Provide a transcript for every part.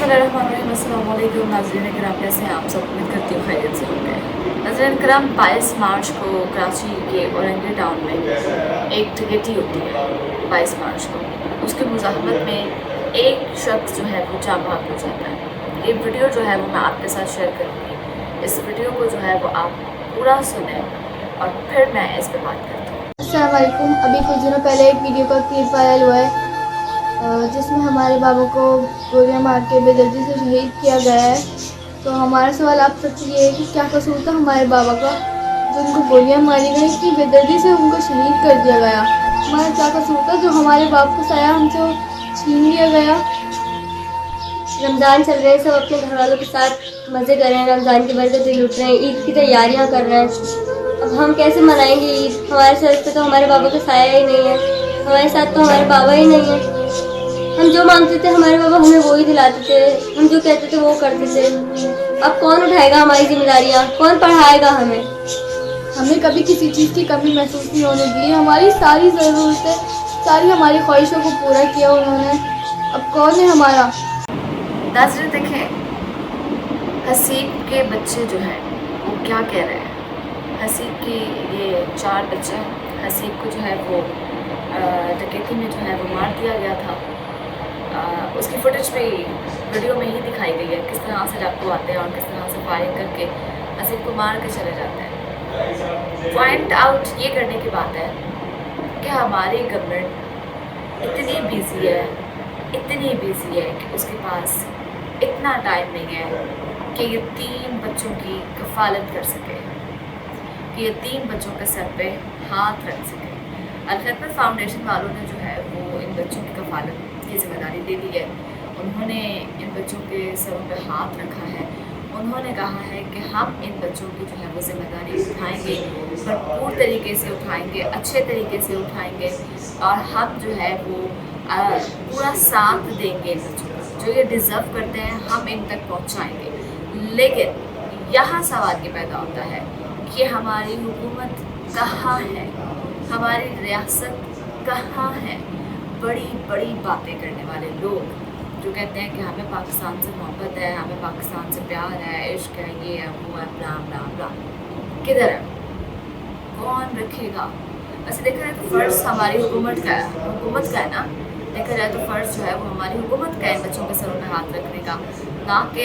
बिस्मिल्लाहिर्रहमानिर्रहीम। अस्सलाम वालेकुम नाज़रीन किराम, कैसे हैं आप सब? उम्मीद करती हूँ खैरियत से होंगे। नाज़रीन किराम, 22 मार्च को कराची के औरंगी टाउन में एक ट्रेजेडी होती है। 22 मार्च को उसकी मुज़ाहमत में एक शख्स जो है वो जान बहक हो जाता है। ये वीडियो जो है वो मैं आपके साथ शेयर करूँगी। इस वीडियो को जो है वो आप पूरा सुनें और फिर मैं इस पर बात करती हूँ। अस्सलाम वालेकुम। अभी कुछ दिनों पहले एक वीडियो का क्लिप वायरल हुआ है जिसमें हमारे बाबा को गोलियां मार के बेदर्दी से शहीद किया गया है। तो हमारा सवाल आप सबसे ये है कि क्या कसूर था हमारे बाबा का जो उनको गोलियां मारी गई कि बेदर्दी से उनको शहीद कर दिया गया? हमारा क्या कसूर था जो हमारे बाप का साया हमसे छीन लिया गया? रमज़ान चल रहे हैं, सब अपने घर वालों के साथ मज़े कर रहे हैं, रमज़ान की बरकतें लूट रहे हैं, ईद की तैयारियां कर रहे हैं। अब हम कैसे मनाएंगे ईद? हमारे सर पे तो हमारे बाबा का साया ही नहीं है, हमारे साथ तो हमारे बाबा ही नहीं है। हम जो मांगते थे हमारे बाबा हमें वो ही दिलाते थे, हम जो कहते थे वो करते थे। अब कौन उठाएगा हमारी जिम्मेदारियाँ, कौन पढ़ाएगा हमें? हमें कभी किसी चीज़ की कमी महसूस नहीं होने दी। हमारी सारी ज़रूरतें, सारी हमारी ख्वाहिशों को पूरा किया उन्होंने। अब कौन है हमारा? नाज़रीन देखें, हसीब के बच्चे जो हैं वो क्या कह रहे हैं। हसीब की ये 4 बच्चे हैं। हसीब को जो है वो डकैती में जो है वो मार दिया गया था। उसकी फुटेज भी वीडियो में ही दिखाई गई है, किस तरह से डाकू आते हैं और किस तरह से फायरिंग करके हसीब को मार के चले जाते हैं। पॉइंट आउट ये करने की बात है कि हमारी गवर्नमेंट इतनी बिजी है कि उसके पास इतना टाइम नहीं है कि ये 3 बच्चों की कफालत कर सके, कि ये 3 बच्चों के सर पे हाथ रख सके। अल-खिदमत फाउंडेशन वालों ने जो है वो इन बच्चों की कफालत की जिम्मेदारी दे दी है। उन्होंने इन बच्चों के सरों पे हाथ रखा है। उन्होंने कहा है कि हम इन बच्चों की जो है वो जिम्मेदारी उठाएंगे, भरपूर तरीके से उठाएंगे, अच्छे तरीके से उठाएंगे और हम जो है वो पूरा साथ देंगे इन बच्चों का। जो ये डिज़र्व करते हैं हम इन तक पहुंचाएंगे। लेकिन यहाँ सवाल ये पैदा होता है कि हमारी हुकूमत कहाँ है, हमारी रियासत कहाँ है? बड़ी बड़ी बातें करने वाले लोग जो कहते हैं कि हमें पाकिस्तान से मोहब्बत है, हमें पाकिस्तान से प्यार है, इश्क है, ये है, वो है, ब्ला ब्ला ब्ला, किधर है? कौन रखेगा? वैसे देखा जाए तो फ़र्ज़ हमारी हुकूमत का है ना। देखा जाए तो फ़र्ज़ जो है वो हमारी हुकूमत का है बच्चों के सरों पे हाथ रखने का, ना कि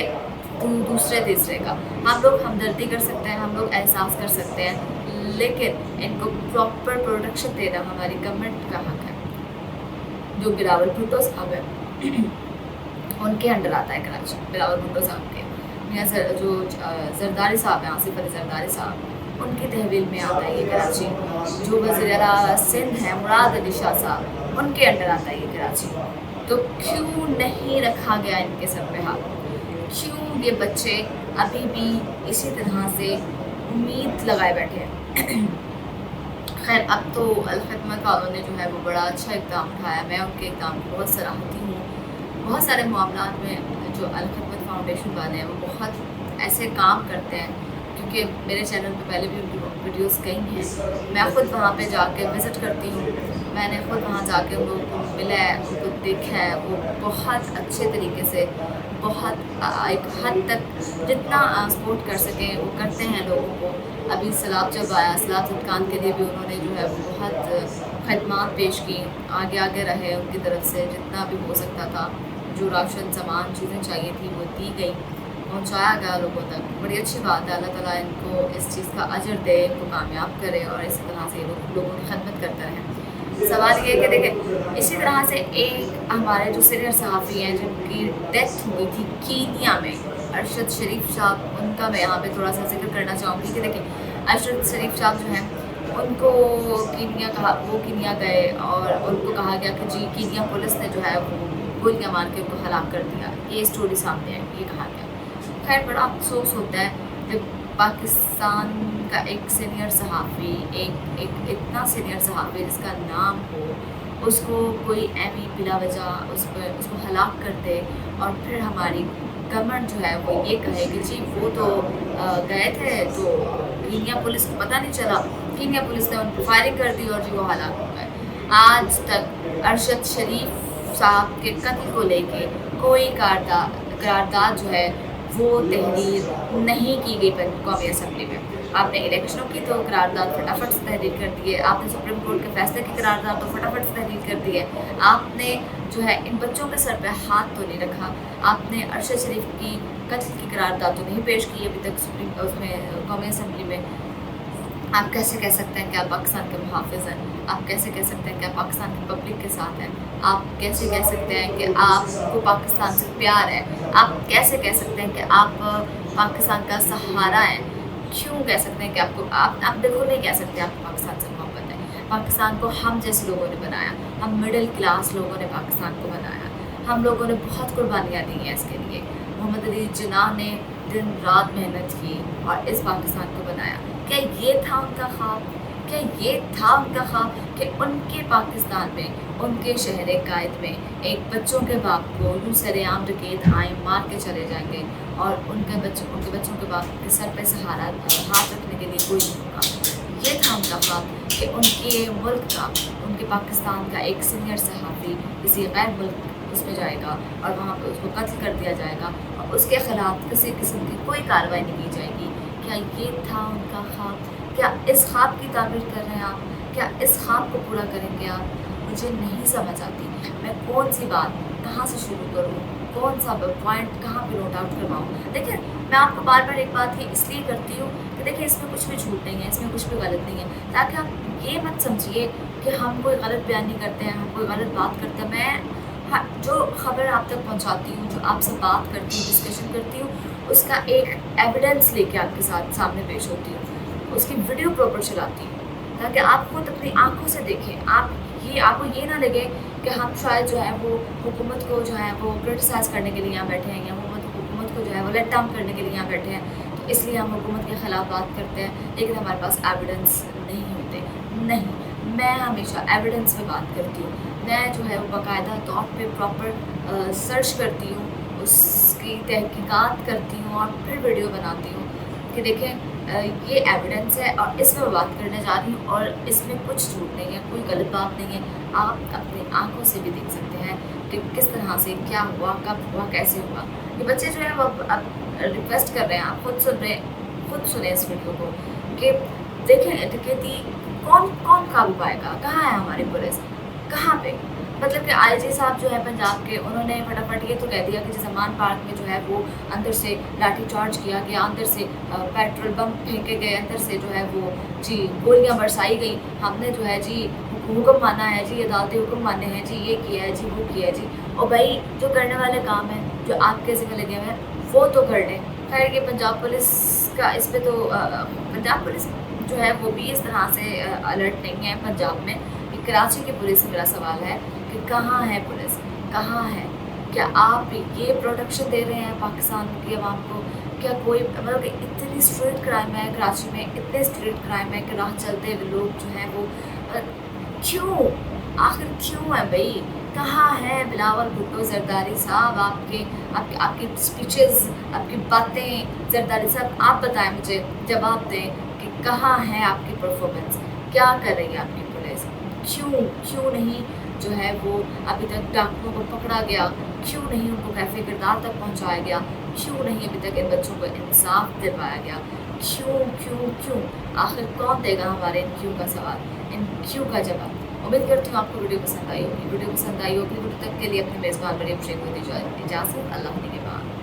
दूसरे तीसरे का। हम लोग हमदर्दी कर सकते हैं, हम लोग एहसास कर सकते हैं, लेकिन इनको प्रॉपर प्रोटेक्शन देना हमारी गवर्नमेंट का हक है। जो बिलावल भुट्टो साहब है उनके अंडर आता है कराची। बिलावल भुट्टो साहब के या जो जरदारी साहब हैं, आसिफ अली जरदारी साहब, उनकी तहवील में आता है ये कराची। जो वज़ीर आला सिंध हैं मुराद अली शाह साहब, उनके अंडर आता है ये कराची। तो क्यों नहीं रखा गया इनके सर पे हाथ? क्यों ये बच्चे अभी भी इसी तरह से उम्मीद लगाए बैठे हैं? खैर, अब तो अल-खिदमत वालों ने जो है वो बड़ा अच्छा इक़दाम उठाया। मैं उनके इक़दाम को बहुत सराहती हूँ। बहुत सारे मामलात में जो अल-खिदमत फाउंडेशन वाले हैं वो बहुत ऐसे काम करते हैं, क्योंकि मेरे चैनल पे पहले भी उनकी वीडियोस गई हैं। मैं ख़ुद वहाँ पे जाके विज़िट करती हूँ, मैंने ख़ुद वहाँ जाके उन लोगों को मिला है, उनको देखा है। वो बहुत अच्छे तरीके से, बहुत एक हद तक जितना सपोर्ट कर सकें वो करते हैं लोगों को। अभी सैलाब जब आया, सैलाब ज़दगान के लिए भी उन्होंने जो है वो बहुत खदमात पेश की, आगे रहे उनकी तरफ से जितना भी हो सकता था। जो राशन सामान चीज़ें चाहिए थी वो दी गई, पहुंचाया गया लोगों तक। बड़ी अच्छी बात है। अल्लाह ताला इनको इस चीज़ का अजर दे, इनको कामयाब करे और इसी तरह से लोगों की खदमत करते रहें। सवाल ये है कि देखें, इसी तरह से एक हमारे जो सीनियर सहाफ़ी हैं जिनकी डेथ हुई थी कीनिया में, अरशद शरीफ साहब, उनका मैं यहाँ पे थोड़ा सा जिक्र करना चाहूँगी कि देखें, अरशद शरीफ साहब जो हैं उनको कीनिया गए और उनको कहा गया कि जी कीनिया पुलिस ने जो है वो गोलियाँ मार के उनको हलाक कर दिया। ये स्टोरी सामने है, ये कहा गया। खैर, बड़ा अफसोस होता है जब पाकिस्तान का एक सीनियर सहाफ़ी, एक इतना सीनियर सहाफ़ी जिसका नाम हो, उसको कोई एमी बिला वजह उसको हलाक कर दे और फिर हमारी गवर्नमेंट जो है वो ये कहे कि जी वो तो गए थे तो कीनिया पुलिस को पता नहीं चला, कीनिया पुलिस ने उन पर फायरिंग कर दी और जी वो हलाक हो गए। आज तक अरशद शरीफ साहब के कत्ल को लेके कोई قرارداد جو ہے وہ تحریر نہیں کی گئی قومی اسمبلی میں. آپ نے الیکشنوں کی تو قرارداد فٹافٹ سے تحریر کر دی ہے, آپ نے سپریم کورٹ کے فیصلے کی قرارداد تو فٹافٹ سے تحریر کر دی ہے, آپ نے جو ہے ان بچوں کے سر پہ ہاتھ تو نہیں رکھا, آپ نے ارشد شریف کی قتل کی قرارداد تو نہیں پیش کی ابھی تک اس میں قومی اسمبلی میں. آپ کیسے کہہ سکتے ہیں کہ آپ پاکستان کے محافظ ہیں؟ آپ کیسے کہہ سکتے ہیں کہ آپ پاکستان کی پبلک کے ساتھ ہیں؟ آپ کیسے کہہ سکتے ہیں کہ آپ کو پاکستان سے پیار ہے؟ آپ کیسے کہہ سکتے ہیں کہ آپ پاکستان کا سہارا ہیں؟ کیوں کہہ سکتے ہیں کہ آپ بالکل نہیں کہہ سکتے آپ کو پاکستان سے محبت ہے. پاکستان کو ہم جیسے لوگوں نے بنایا, ہم مڈل کلاس لوگوں نے پاکستان کو بنایا, ہم لوگوں نے بہت قربانیاں دی ہیں اس کے لیے. محمد علی جناح نے دن رات محنت کی اور اس پاکستان کو بنایا. کیا یہ تھا ان کا خواب؟ کیا یہ تھا ان کا خواب کہ ان کے پاکستان میں, ان کے شہر قائد میں ایک بچوں کے باپ کو یوں سر عام ڈکیت آئیں مار کے چلے جائیں گے اور ان کے بچوں کے باپ کے سر پہ سہارا ہاتھ رکھنے کے لیے کوئی نہیں ہوگا؟ یہ تھا ان کا خواب کہ ان کے ملک کا, ان کے پاکستان کا ایک سینئر صحافی کسی غیر ملک اس میں جائے گا اور وہاں پہ اس کو قتل کر دیا جائے گا اور اس کے خلاف کسی قسم کی کوئی کارروائی نہیں کی جائے گی. کیا یہ تھا ان کا خواب؟ کیا اس خواب کی تعبیر کر رہے ہیں آپ؟ کیا اس خواب کو پورا کریں گے آپ؟ مجھے نہیں سمجھ آتی میں کون سی بات کہاں سے شروع کروں, کون سا پوائنٹ کہاں پہ نوٹ آؤٹ کرواؤں. دیکھیں میں آپ کو بار بار ایک بات یہ اس لیے کرتی ہوں کہ دیکھیں اس میں کچھ بھی جھوٹ نہیں ہے, اس میں کچھ بھی غلط نہیں ہے, تاکہ آپ یہ مت سمجھیے کہ ہم کوئی غلط بیان نہیں کرتے ہیں, ہم کوئی غلط بات کرتے ہیں. میں جو خبر آپ تک پہنچاتی ہوں, جو آپ سے بات کرتی ہوں, ڈسکشن کرتی ہوں, اس کا ایک ایویڈنس لے کے آپ کے ساتھ سامنے پیش ہوتی ہوں, اس کی ویڈیو پراپر چلاتی ہوں تاکہ آپ خود اپنی آنکھوں سے دیکھیں. آپ کو یہ نہ لگے کہ ہم شاید جو ہے وہ حکومت کو جو ہے وہ کرٹیسائز کرنے کے لیے یہاں بیٹھے ہیں, یا حکومت کو جو ہے وہ لیٹ ڈاؤن کرنے کے لیے یہاں بیٹھے ہیں, تو اس لیے ہم حکومت کے خلاف بات کرتے ہیں لیکن ہمارے پاس ایویڈنس نہیں ہوتے. نہیں, میں ہمیشہ ایویڈنس پہ بات کرتی ہوں. میں جو ہے وہ باقاعدہ طور پہ پراپر سرچ کرتی ہوں, اس کی تحقیقات کرتی ہوں اور پھر ویڈیو بناتی ہوں کہ دیکھیں یہ ایویڈنس ہے اور اس میں میں بات کرنے جا رہی ہوں اور اس میں کچھ جھوٹ نہیں ہے, کوئی غلط بات نہیں ہے. آپ اپنی آنکھوں سے بھی دیکھ سکتے ہیں کہ کس طرح سے کیا ہوا, کب ہوا, کیسے ہوا. یہ بچے جو ہیں وہ اب ریکویسٹ کر رہے ہیں, آپ خود سن رہے ہیں, خود سنیں اس ویڈیو کو کہ دیکھیں ڈکیتی کون قابو پائے گا, کہاں ہے ہماری پولیس, کہاں پہ. مطلب کہ آئی جی صاحب جو ہے پنجاب کے, انہوں نے فٹافٹ یہ تو کہہ دیا کہ زمان پارک میں جو ہے وہ اندر سے لاٹھی چارج کیا گیا, اندر سے پیٹرول بم پھینکے گئے, اندر سے جو ہے وہ جی گولیاں برسائی گئیں, ہم نے جو ہے جی حکم مانا ہے, جی عدالتی حکم مانے ہیں, جی یہ کیا ہے, جی وہ کیا ہے, جی. اور بھائی جو کرنے والے کام ہیں, جو آپ کے ذمہ لگے ہوئے ہیں وہ تو کر لیں. خیر کہ پنجاب پولیس کا اس پہ تو پنجاب پولیس جو ہے وہ بھی اس طرح سے الرٹ نہیں ہے پنجاب میں. کراچی کی پولیس سے میرا سوال ہے کہ کہاں ہے پولیس, کہاں ہے؟ کیا آپ یہ پروٹیکشن دے رہے ہیں پاکستان کی عوام کو؟ کیا کوئی مطلب کہ اتنی اسٹریٹ کرائم ہے کراچی میں, اتنے اسٹریٹ کرائم ہے کہ راہ چلتے ہوئے لوگ جو ہیں وہ کیوں, آخر کیوں ہے بھائی؟ کہاں ہے بلاول بھٹو زرداری صاحب؟ آپ کی اسپیچز, آپ کی باتیں, زرداری صاحب آپ بتائیں, مجھے جواب دیں کہ کہاں ہے آپ کی پرفارمنس, کیا کر رہی ہے آپ کی پولیس؟ کیوں نہیں جو ہے وہ ابھی تک ڈاکوؤں کو پکڑا گیا, کیوں نہیں ان کو کیفے کردار تک پہنچایا گیا, کیوں نہیں ابھی تک ان بچوں کو انصاف دلوایا گیا؟ کیوں آخر کون دے گا ہمارے ان کیوں کا سوال, ان کیوں کا جواب؟ امید کرتی ہوں آپ کو ویڈیو پسند آئی ہوگی. ویڈیو تک کے لیے اپنے میزبان مریم شیخ کو دی اجازت. اللہ کے بعد.